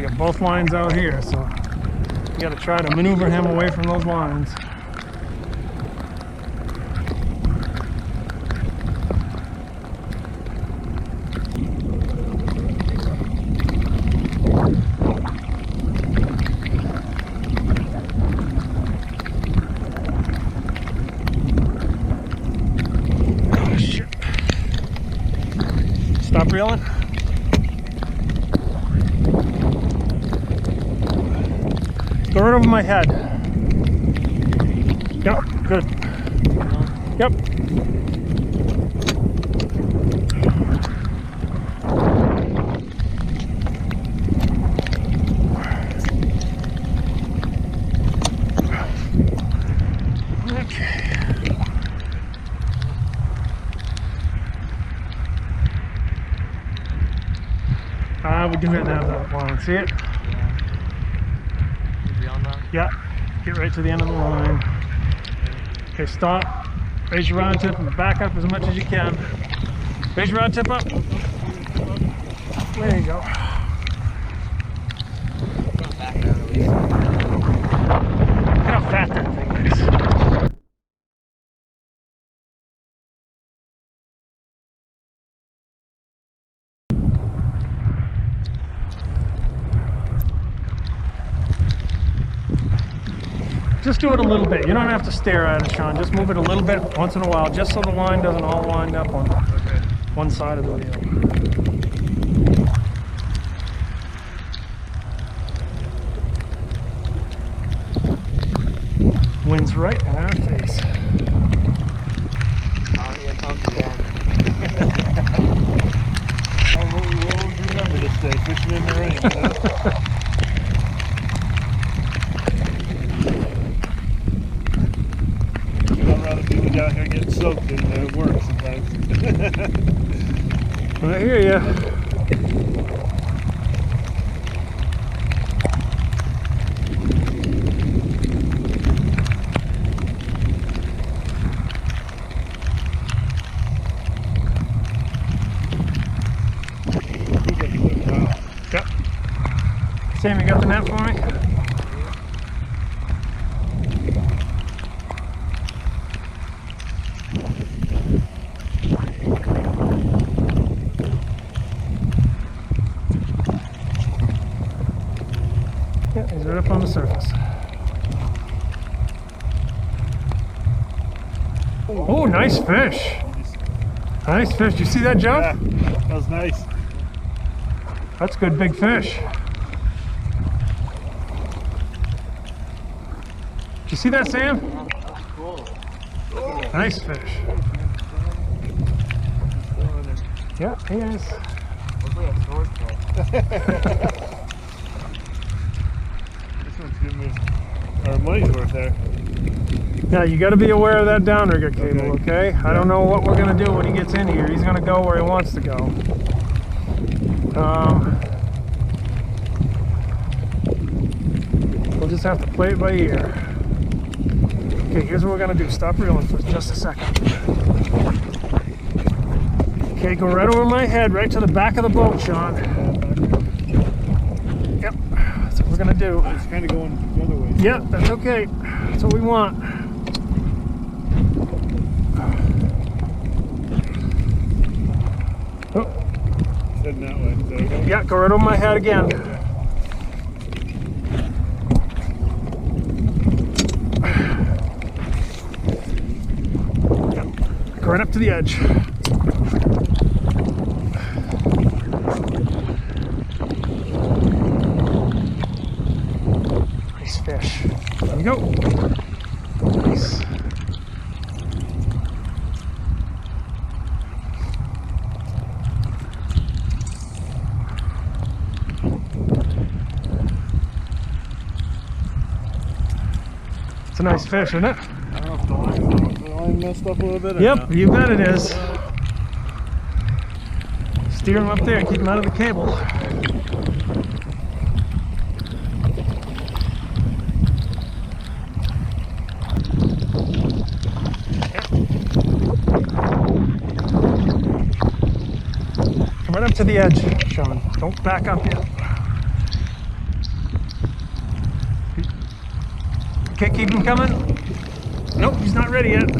got both lines out here, so you got to try to maneuver him away from those lines. Oh, shit. Stop reeling. Go right over my head. Yep, good. Yep. Okay. We do have that line. See it? Yeah, get right to the end of the line. Okay, stop. Raise your rod tip and back up as much as you can. Raise your rod tip up. There you go. Look how fat that thing is. Just do it a little bit. You don't have to stare at it, Shawn. Just move it a little bit once in a while, just so the line doesn't all wind up on one side of the wheel. Wind's right in our face. We'll remember this day, fishing in the rain. I'd rather people down here getting soaked than work sometimes. I hear ya. Yep. Sam, you got the net for me? Yeah, he's right up on the surface. Oh, nice fish. Nice fish. Did you see that jump? Yeah, that was nice. That's good big fish. Did you see that, Sam? Cool. Nice fish. Yeah, he is. This one's giving me our money's worth there. Yeah, you got to be aware of that downrigger cable, okay? I don't know what we're going to do when he gets in here. He's going to go where he wants to go. We'll just have to play it by ear. Okay, here's what we're going to do. Stop reeling for just a second. Okay, go right over my head, right to the back of the boat, Shawn. Yep, that's what we're going to do. It's kind of going the other way. Yep, that's okay. That's what we want. Oh. Heading that way. So Yeah, go right over my head again. Go right up to the edge. Nice fish. There you go. Nice. It's a nice fish, isn't it? I don't know if the line messed up a little bit. Yep, you bet it is. Steer him up there and keep him out of the cable. Come right up to the edge, Shawn. Don't back up yet. Okay, keep him coming. Nope, he's not ready yet.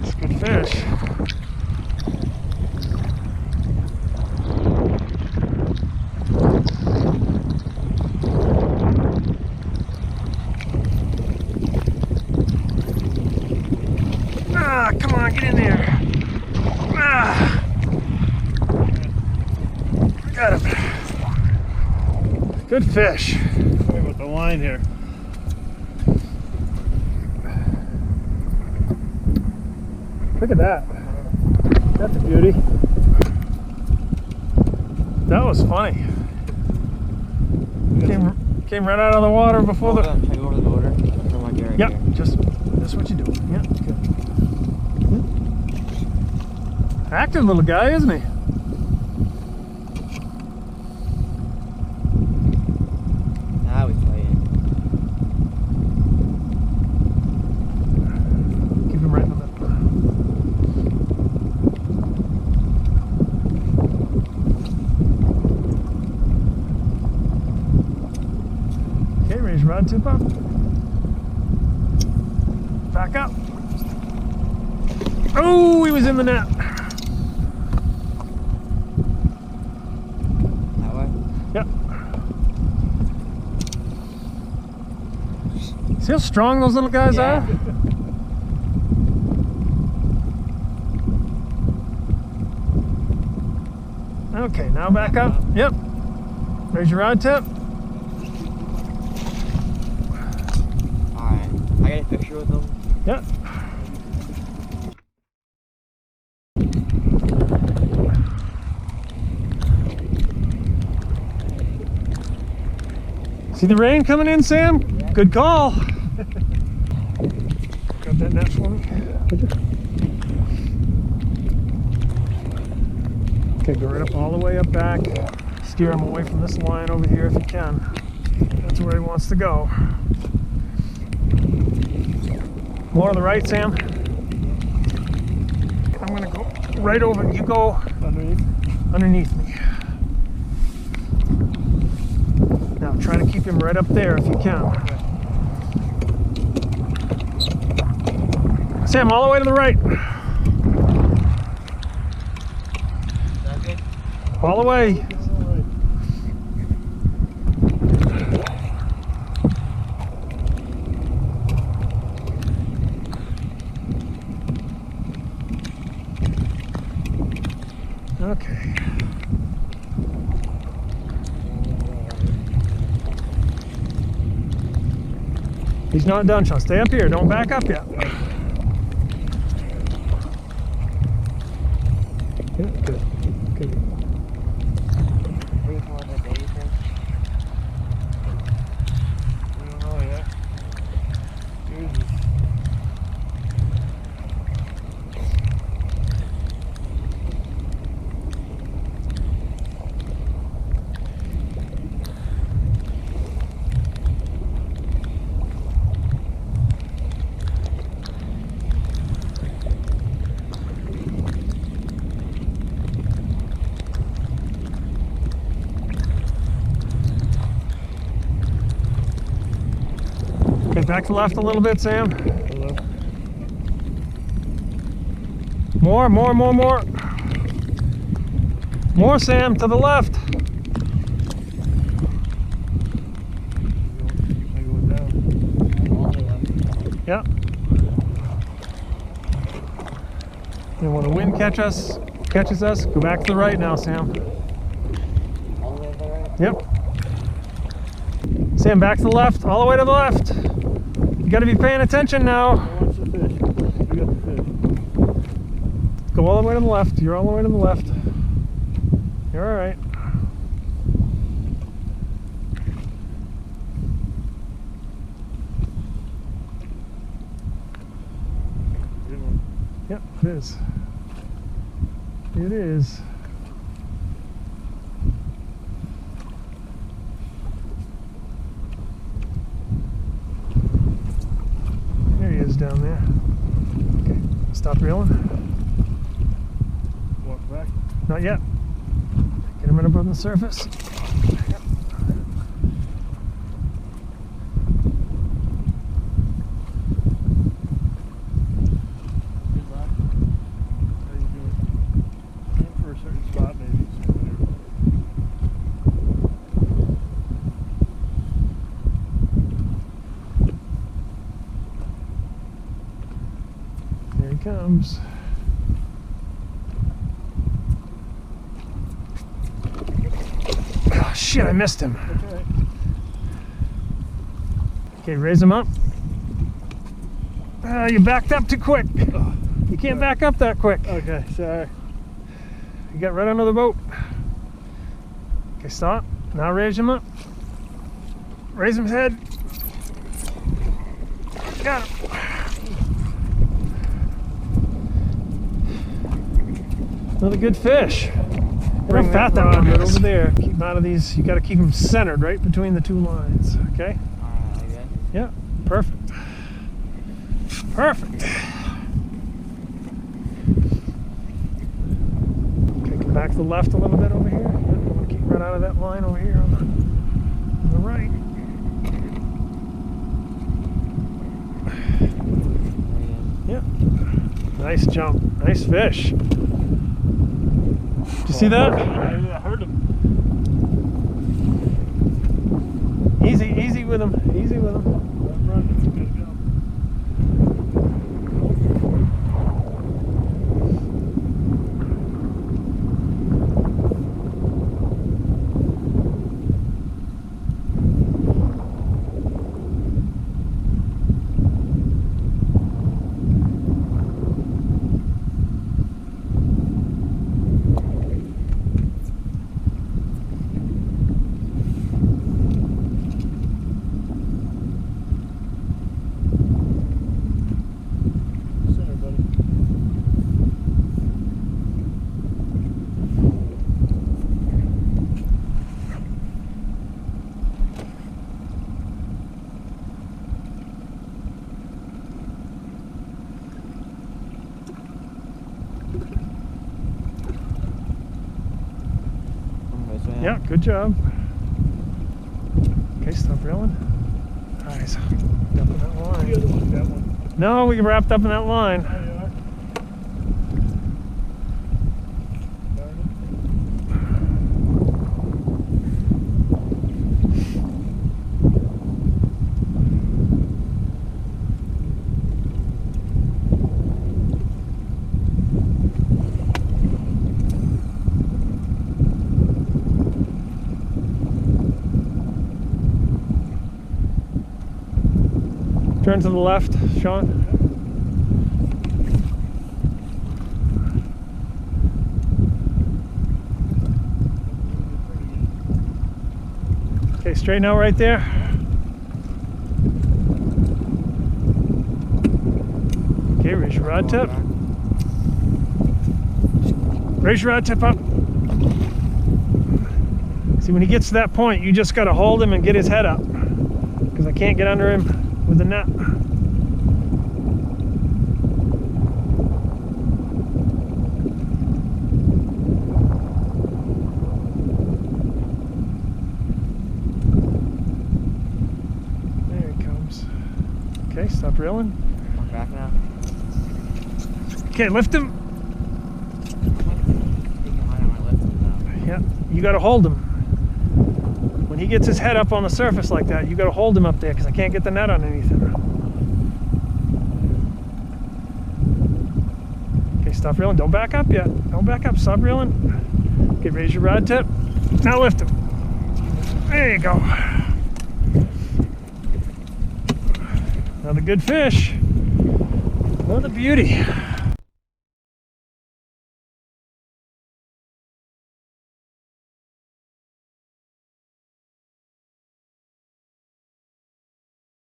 It's a good fish. Ah, come on, get in there. Ah. Got him. Good fish. Wait with the line here. Look at that. That's a beauty. That was funny. Came right out of the water before the... Should I go over the motor? Or am I right Yep, here? just that's what you do. Yeah, good. Active little guy, isn't he? Now he's playing. Keep him right in the middle. Okay, raise your rod tip up. Back up. Oh, he was in the net. That way? Yep. See how strong those little guys Yeah. are? Okay, now back up. Yep. Raise your rod tip. Alright. I got a picture with them. Yep. See the rain coming in, Sam? Yeah. Good call. Grab that net for me. Okay, go right up all the way up back. Steer him away from this line over here if you can. That's where he wants to go. More to the right, Sam. I'm gonna go right over. You go underneath me. Now try to keep him right up there if you can. Sam, all the way to the right. Is that good? All the way. Okay. He's not done, Shawn. Stay up here. Don't back up yet. Yeah, good. Good. Wait for the day, you think? I don't know yet. Jesus. Okay, back to left a little bit, Sam. Hello. More, more, more, more. More, Sam, to the left. I go down. All the way left. Yep. And when the wind catches us, go back to the right now, Sam. All the way to the right. Yep. Sam, back to the left, all the way to the left. You gotta be paying attention now. Watch the fish. We got the fish. Go all the way to the left. You're all the way to the left. You're all right. Good one. Yep, it is. It is. There he is down there. Okay, stop reeling. Walk back. Not yet. Get him in above the surface. Yep. Good luck. How you doing? Aim for a certain spot, maybe. So whatever. There he comes. Oh, shit, I missed him. That's all right. Okay, raise him up. You backed up too quick. You can't back up that quick. Okay, sorry. You got right under the boat. Okay, stop. Now raise him up. Raise his head. Got him. Another good fish. They're Bring fat that that one rod right over over there. Keep him out of these. You got to keep him centered right between the two lines. Okay? Like that? Yeah. Perfect. Perfect. Okay, come back to the left a little bit over here. Yep, you want to keep right out of that line over here on the right. Yep. Nice jump. Nice fish. Did you see that? I heard him. Easy, easy with him. Easy with him. Run, that's a good jump. Center, buddy. Yeah, good job. Okay, stop reeling. Nice. Up in that You gotta line. look that one. No, we wrapped up in that line. There you are. Darn Turn to the left, Shawn. Okay, straighten out right there. Okay, raise your rod tip. Raise your rod tip up. See, when he gets to that point, you just got to hold him and get his head up, because I can't get under him with the net. There he comes. Okay, stop reeling. I'm back now. Okay, lift him. Taking a line on my left now. Yeah, you got to hold him. When he gets his head up on the surface like that, you got to hold him up there, because I can't get the net underneath him. Okay, stop reeling. Don't back up yet. Don't back up. Stop reeling. Okay, raise your rod tip. Now lift him. There you go. Another good fish. Another beauty.